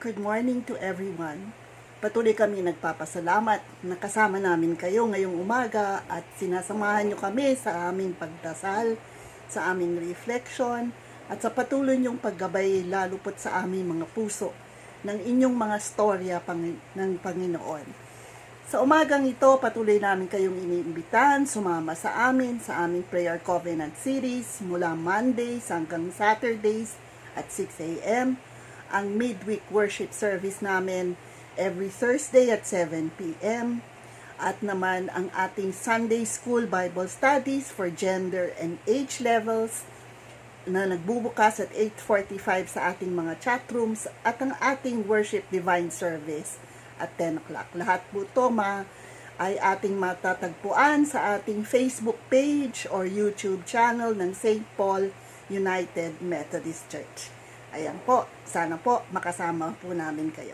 Good morning to everyone. Patuloy kami nagpapasalamat na kasama namin kayo ngayong umaga at sinasamahan nyo kami sa aming pagdasal, sa aming reflection, at sa patuloy nyong paggabay lalo pot sa aming mga puso ng inyong mga storya ng Panginoon. Sa umagang ito, patuloy namin kayong iniimbitahan sumama sa aming Prayer Covenant series mula Mondays hanggang Saturdays at 6 a.m. Ang midweek worship service namin every Thursday at 7 p.m. At naman ang ating Sunday School Bible Studies for gender and age levels na nagbubukas at 8:45 sa ating mga chat rooms at ang ating worship divine service at 10 o'clock. Lahat po ito ay ating matatagpuan sa ating Facebook page or YouTube channel ng St. Paul United Methodist Church. Ayan po, sana po makasama po namin kayo.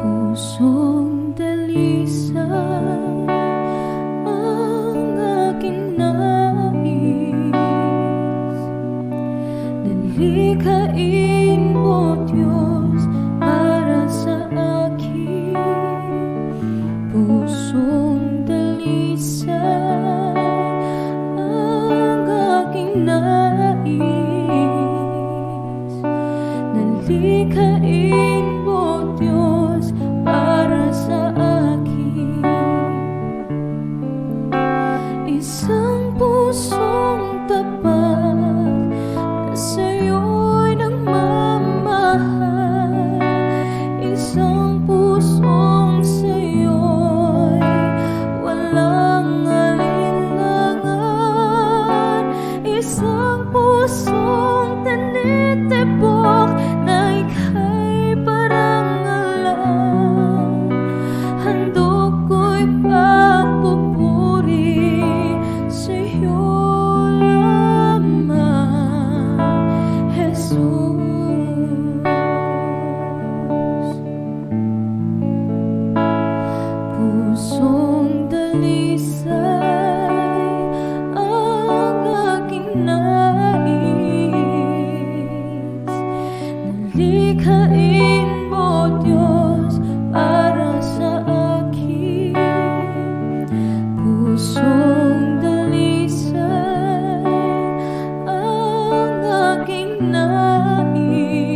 Pusong dalisay ang aking nais, nalikhain mo, Diyos, para sa akin. Pusong dalisay ang aking nais, nalikhain mo, Diyos, para sa akin. Isang pusong tapat na sa'yo'y nagmamahal. Isang pusong sa'yo'y walang alinlangan. Isang pusong tinitibok na ika'y parang alam. Handog ko'y pagpupuri sa'yo lamang, Jesus. Pusong dalisay ang aking nais, nalikhain mo, Diyos, para sa akin. Pusong dalisay ang aking nais,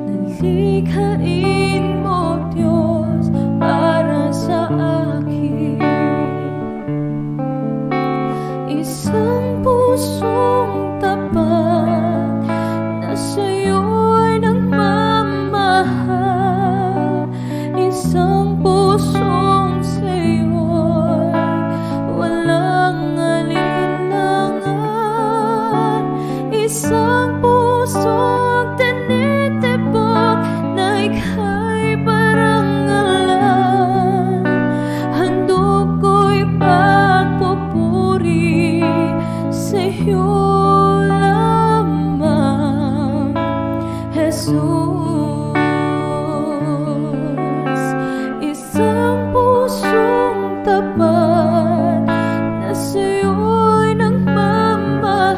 nalikhain mo, Diyos, para sa akin. Isang pusong tapat na sa'yo'y nagmamahal. Isang pusong sa'yo'y walang alinlangan. Isang pusong tinitibok na ika'y parang alam. Handog ko'y pagpupuri sa'yo lamang, Jesus. Isang pusong tapat na sa'yo'y nagmamahal.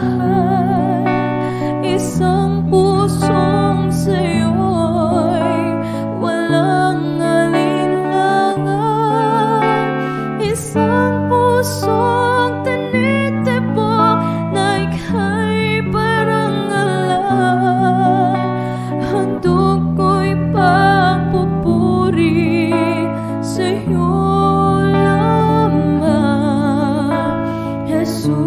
Isang pusong sa'yo'y walang alinlangan. Isang pusong tinitibok na ika'y parang alam. Handog ko'y pagpupuri sa'yo lamang, Jesus.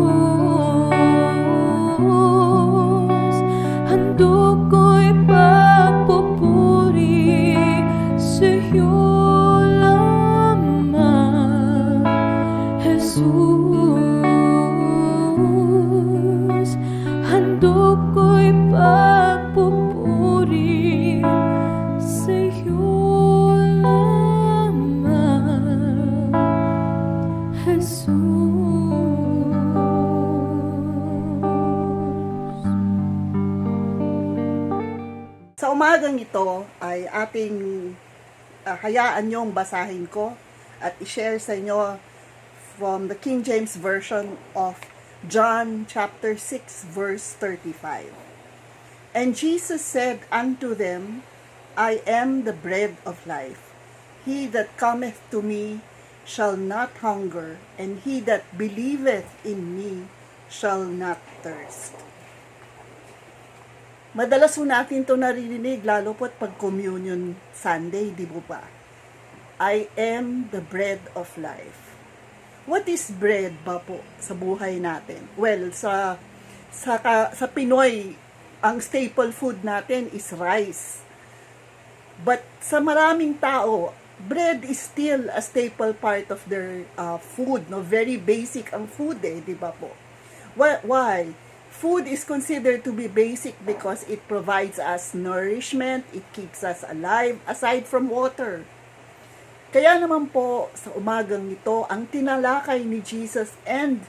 Handog ko'y pagpupuri sa'yo lamang, Jesus. Handog ko'y pagpupuri sa'yo lamang, Jesus. Sa umagang ito ay ating hayaan niyong basahin ko at i-share sa inyo from the King James Version of John chapter 6 verse 35. And Jesus said unto them, I am the bread of life. He that cometh to me shall not hunger, and he that believeth in me shall not thirst. Madalas po natin ito naririnig, lalo po pag Communion Sunday, di ba? I am the bread of life. What is bread ba po sa buhay natin? Well, sa Pinoy, ang staple food natin is rice. But sa maraming tao, bread is still a staple part of their food. No? Very basic ang food di ba po? Why? Food is considered to be basic because it provides us nourishment, it keeps us alive, aside from water. Kaya naman po, sa umagang ito, ang tinalakay ni Jesus and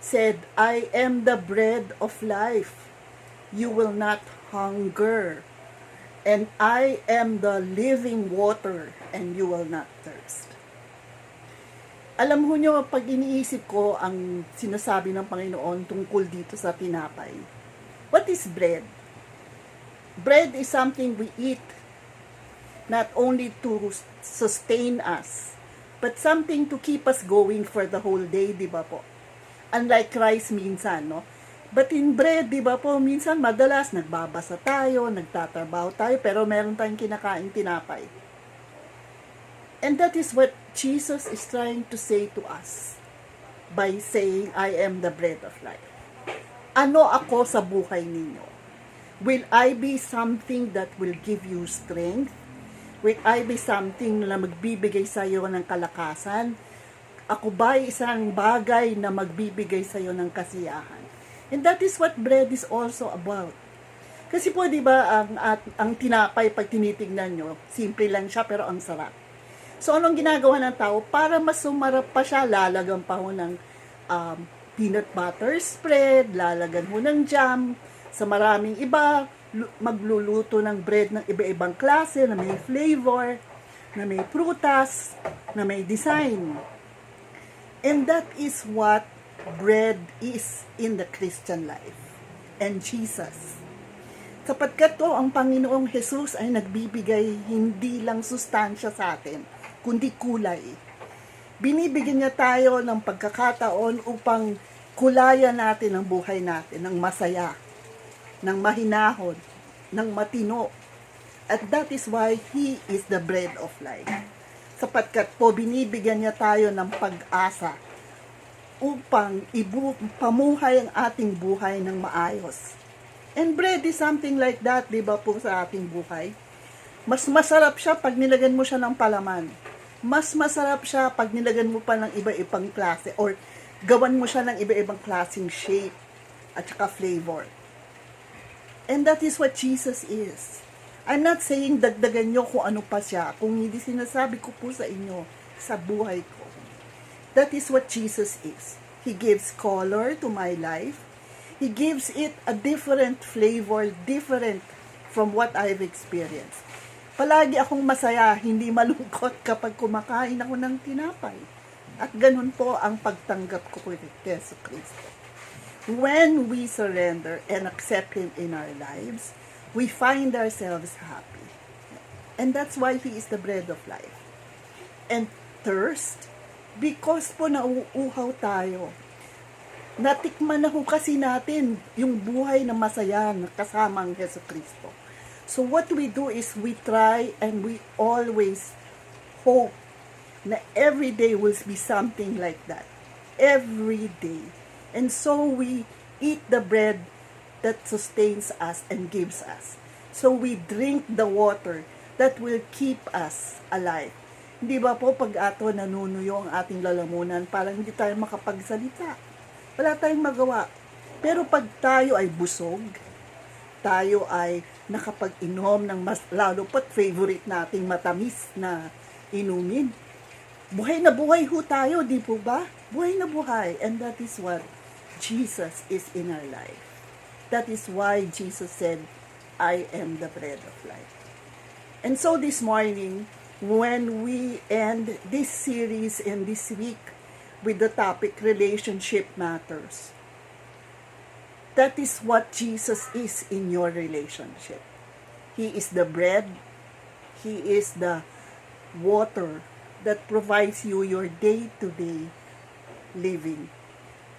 said, I am the bread of life. You will not hunger. And I am the living water, and you will not thirst. Alam ho nyo, pag iniisip ko ang sinasabi ng Panginoon tungkol dito sa tinapay. What is bread? Bread is something we eat not only to sustain us, but something to keep us going for the whole day, di ba po? Unlike rice minsan, no? But in bread, di ba po, minsan madalas nagbabasa tayo, nagtatrabaho tayo, pero meron tayong kinakain tinapay. And that is what Jesus is trying to say to us by saying, I am the bread of life. Ano ako sa buhay ninyo? Will I be something that will give you strength? Will I be something na magbibigay sa iyo ng kalakasan? Ako ba isang bagay na magbibigay sa iyo ng kasiyahan? And that is what bread is also about. Kasi po, di ba, ang tinapay, pag tinitignan nyo, simple lang siya, pero ang sarap. So, anong ginagawa ng tao? Para mas sumarap pa siya, lalagan pa ho ng peanut butter spread, lalagan ho ng jam. Sa maraming iba, magluluto ng bread ng iba-ibang klase, na may flavor, na may prutas, na may design. And that is what bread is in the Christian life. And Jesus. Sapagkat to, ang Panginoong Jesus ay nagbibigay hindi lang sustansya sa atin, kundi kulay. Binibigyan niya tayo ng pagkakataon upang kulayan natin ang buhay natin ng masaya, ng mahinahon, ng matino. At that is why He is the bread of life. Sapagkat po, binibigyan niya tayo ng pag-asa upang pamuhay ang ating buhay ng maayos. And bread is something like that, di ba po, sa ating buhay? Mas masarap siya pag nilagyan mo siya ng palaman. Mas masarap siya pag nilagyan mo pa ng iba-ibang klase or gawan mo siya ng iba-ibang klaseng shape at saka flavor. And that is what Jesus is. I'm not saying dagdagan nyo kung ano pa siya, kung hindi sinasabi ko po sa inyo sa buhay ko. That is what Jesus is. He gives color to my life. He gives it a different flavor, different from what I've experienced. Palagi akong masaya, hindi malungkot kapag kumakain ako ng tinapay. At ganun po ang pagtanggap ko kay Yesu Cristo. When we surrender and accept Him in our lives, we find ourselves happy. And that's why He is the bread of life. And thirst, because po nauuhaw tayo. Natikman na ho kasi natin yung buhay na masaya na kasama ang Yesu Cristo. So what we do is we try and we always hope na every day will be something like that. Every day. And so we eat the bread that sustains us and gives us. So we drink the water that will keep us alive. Hindi ba po pag ato nanunuyo ang ating lalamunan, parang hindi tayo makapagsalita. Wala tayong magawa. Pero pag tayo ay busog, tayo ay nakapag-inom ng mas lalo pat favorite nating matamis na inumin. Buhay na buhay ho tayo, di po ba? Buhay na buhay. And that is what Jesus is in our life. That is why Jesus said, I am the bread of life. And so this morning, when we end this series and this week with the topic relationship matters, that is what Jesus is in your relationship. He is the bread. He is the water that provides you your day-to-day living.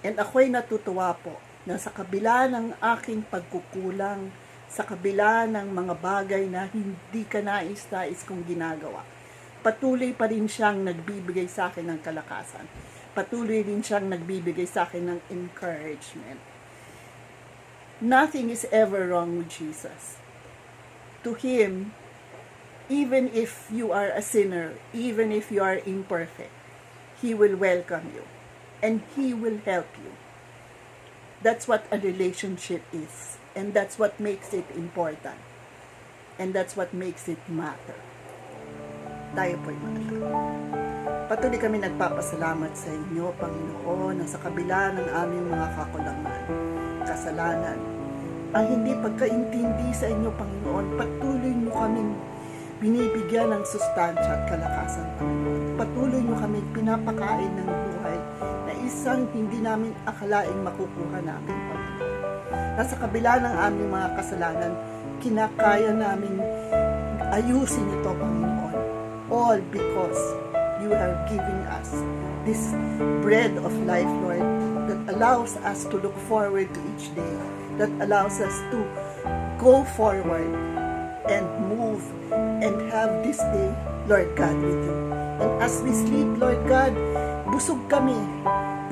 And ako'y natutuwa po na sa kabila ng aking pagkukulang, sa kabila ng mga bagay na hindi ka nais-nais kong ginagawa, patuloy pa rin siyang nagbibigay sa akin ng kalakasan. Patuloy rin siyang nagbibigay sa akin ng encouragement. Nothing is ever wrong with Jesus. To Him, even if you are a sinner, even if you are imperfect, He will welcome you and He will help you. That's what a relationship is. And that's what makes it important. And that's what makes it matter. Tayo po'y manalangin. Patuloy kami nagpapasalamat sa inyo, Panginoon, na sa kabila ng aming mga kakulangan, kasalanan, ang hindi pagkaintindi sa inyo, Panginoon, patuloy nyo kaming binibigyan ng sustansya at kalakasan, Panginoon. Patuloy nyo kaming pinapakain ng buhay na isang hindi namin akalaing makukuha namin, Panginoon. Nasa kabila ng aming mga kasalanan, kinakaya namin ayusin ito, Panginoon. All because you are giving us this bread of life, Lord, that allows us to look forward to each day, that allows us to go forward and move and have this day, Lord God, with you. And as we sleep, Lord God, busog kami.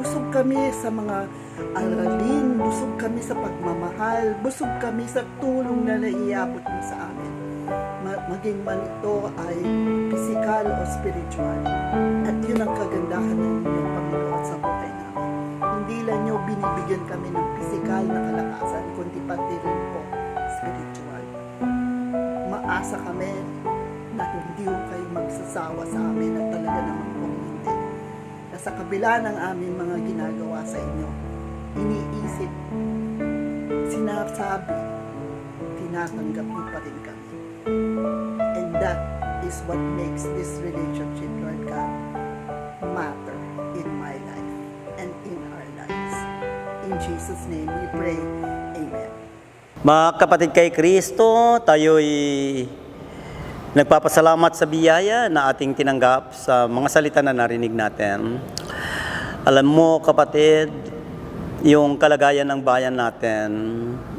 Busog kami sa mga aralin, busog kami sa pagmamahal, busog kami sa tulong na naiabot mo sa amin. Maging man ito ay physical o spiritual. At yun ang kagandahan ng inyong Panginoon sa buhay namin. Hindi lang nyo binibigyan kami ng physical na kalakasan, kundi pati rin po spiritual. Maasa kami na hindi ko kayo magsasawa sa amin at talaga naman kung hindi. Na sa kabila ng aming mga ginagawa sa inyo, iniisip, sinasabi, tinatanggap mo pa rin kami. And that is what makes this relationship, Lord God, matter in my life and in our lives. In Jesus' name we pray. Amen. Mga kapatid kay Kristo, tayo'y nagpapasalamat sa biyaya na ating tinanggap sa mga salita na narinig natin. Alam mo, kapatid, yung kalagayan ng bayan natin,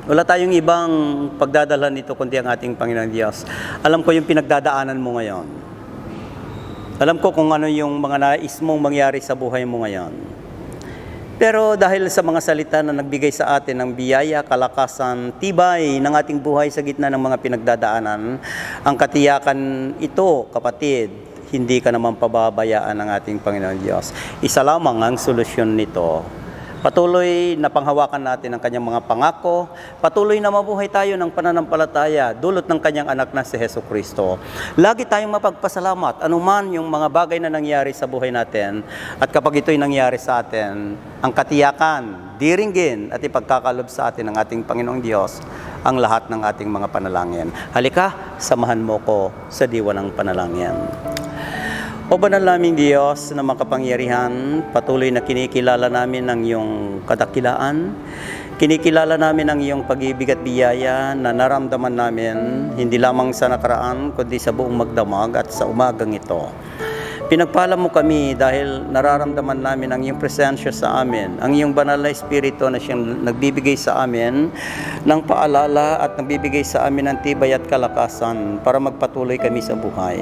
wala tayong ibang pagdadalhan nito kundi ang ating Panginoon Diyos. Alam ko yung pinagdadaanan mo ngayon. Alam ko kung ano yung mga nais mong mangyari sa buhay mo ngayon. Pero dahil sa mga salita na nagbigay sa atin ng biyaya, kalakasan, tibay ng ating buhay sa gitna ng mga pinagdadaanan, ang katiyakan ito, kapatid, hindi ka naman pababayaan ng ating Panginoon Diyos. Isa lamang ang solusyon nito. Patuloy na panghawakan natin ang kanyang mga pangako. Patuloy na mabuhay tayo ng pananampalataya dulot ng kanyang anak na si Hesus Kristo. Lagi tayong mapagpasalamat anuman yung mga bagay na nangyari sa buhay natin. At kapag ito'y nangyari sa atin, ang katiyakan, diringgin at ipagkakalob sa atin ng ating Panginoong Diyos ang lahat ng ating mga panalangin. Halika, samahan mo ko sa diwa ng panalangin. O banal naming Diyos na makapangyarihan, patuloy na kinikilala namin ang iyong kadakilaan. Kinikilala namin ang iyong pag-ibig at biyaya na naramdaman namin hindi lamang sa nakaraan kundi sa buong magdamag at sa umagang ito. Pinagpala mo kami dahil nararamdaman namin ang iyong presensya sa amin, ang iyong banal na espiritu na siyang nagbibigay sa amin ng paalala at nagbibigay sa amin ng tibay at kalakasan para magpatuloy kami sa buhay.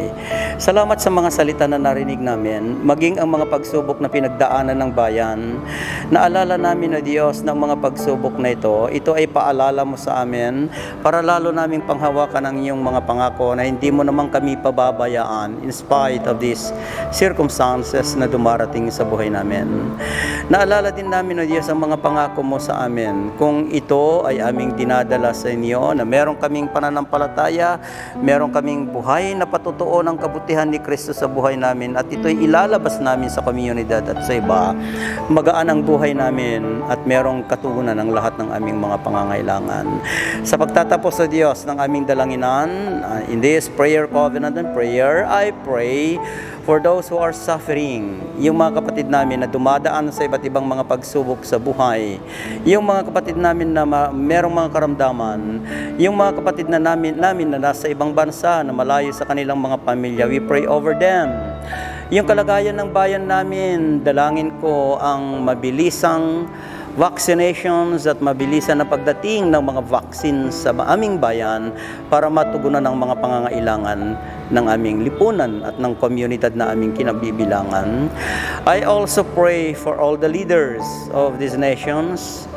Salamat sa mga salita na narinig namin, maging ang mga pagsubok na pinagdaanan ng bayan. Naalala namin na Diyos ng mga pagsubok na ito ay paalala mo sa amin para lalo naming panghawakan ang iyong mga pangako na hindi mo naman kami pababayaan in spite of this circumstances na dumarating sa buhay namin. Naalala din namin, O Diyos, ang mga pangako mo sa amin. Kung ito ay aming dinadala sa inyo, na meron kaming pananampalataya, meron kaming buhay na patutuo ng kabutihan ni Kristo sa buhay namin, at ito'y ilalabas namin sa komunidad at sa iba, magaan ang buhay namin at merong katugunan ng lahat ng aming mga pangangailangan. Sa pagtatapos sa Diyos ng aming dalanginan, in this prayer covenant and prayer, I pray for those who are suffering, yung mga kapatid namin na dumadaan sa iba't ibang mga pagsubok sa buhay, yung mga kapatid namin na merong mga karamdaman, yung mga kapatid na namin na nasa ibang bansa na malayo sa kanilang mga pamilya, we pray over them. Yung kalagayan ng bayan namin, dalangin ko ang mabilisang vaccinations at mabilisan na pagdating ng mga vaccines sa aming bayan para matugunan ang mga pangangailangan ng aming lipunan at ng komunidad na aming kinabibilangan. I also pray for all the leaders of these nations.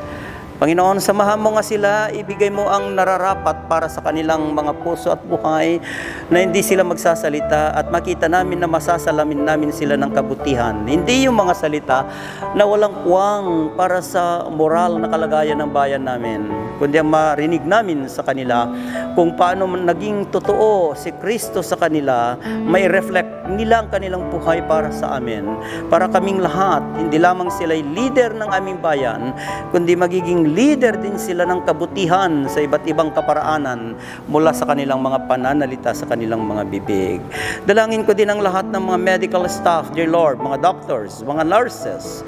Panginoon, samahan mo nga sila, ibigay mo ang nararapat para sa kanilang mga puso at buhay, na hindi sila magsasalita at makita namin na masasalamin namin sila ng kabutihan. Hindi yung mga salita na walang puwang para sa moral na kalagayan ng bayan namin, kundi ang marinig namin sa kanila kung paano naging totoo si Kristo sa kanila, may reflect nila ang kanilang buhay para sa amin, para kaming lahat, hindi lamang sila'y leader ng aming bayan, kundi magiging leader din sila ng kabutihan sa iba't ibang kaparaanan mula sa kanilang mga pananalita sa kanilang mga bibig. Dalangin ko din ang lahat ng mga medical staff, dear Lord, mga doctors, mga nurses,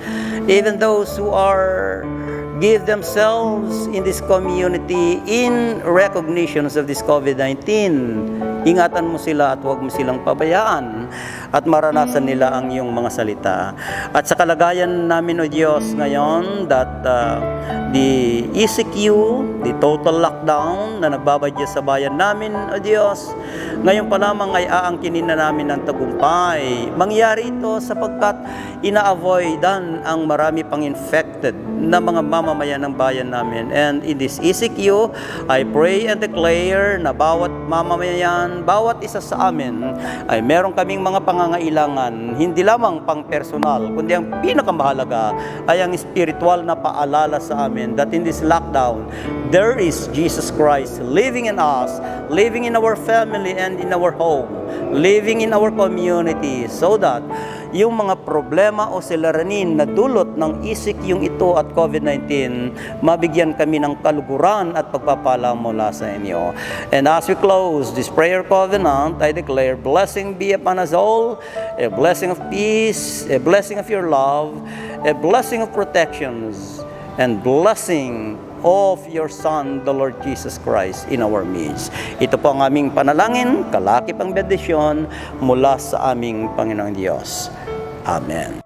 even those who give themselves in this community in recognitions of this COVID-19. Ingatan mo sila at huwag mo silang pabayaan at maranasan nila ang iyong mga salita. At sa kalagayan namin, O Diyos, ngayon that the ECQ, the total lockdown na nagbabadya sa bayan namin, O Diyos, ngayon pa lamang ay aangkinin na namin ng tagumpay. Mangyari ito sapagkat ina-avoidan ang marami pang infected na mga mamamayan ng bayan namin. And in this ECQ, I pray and declare na bawat mamamayan, bawat isa sa amin ay meron kaming mga pangangailangan, hindi lamang pang personal, kundi ang pinakamahalaga ay ang spiritual na paalala sa amin that in this lockdown, there is Jesus Christ living in us, living in our family and in our home, living in our community, so that yung mga problema o silaranin na dulot ng isik yung ito at COVID-19, mabigyan kami ng kaluguran at pagpapala mula sa inyo. And as we close this prayer covenant, I declare blessing be upon us all, a blessing of peace, a blessing of your love, a blessing of protections, and blessing of your Son, the Lord Jesus Christ, in our midst. Ito po ang aming panalangin, kalakip ang bendisyon mula sa aming Panginoong Diyos. Amen.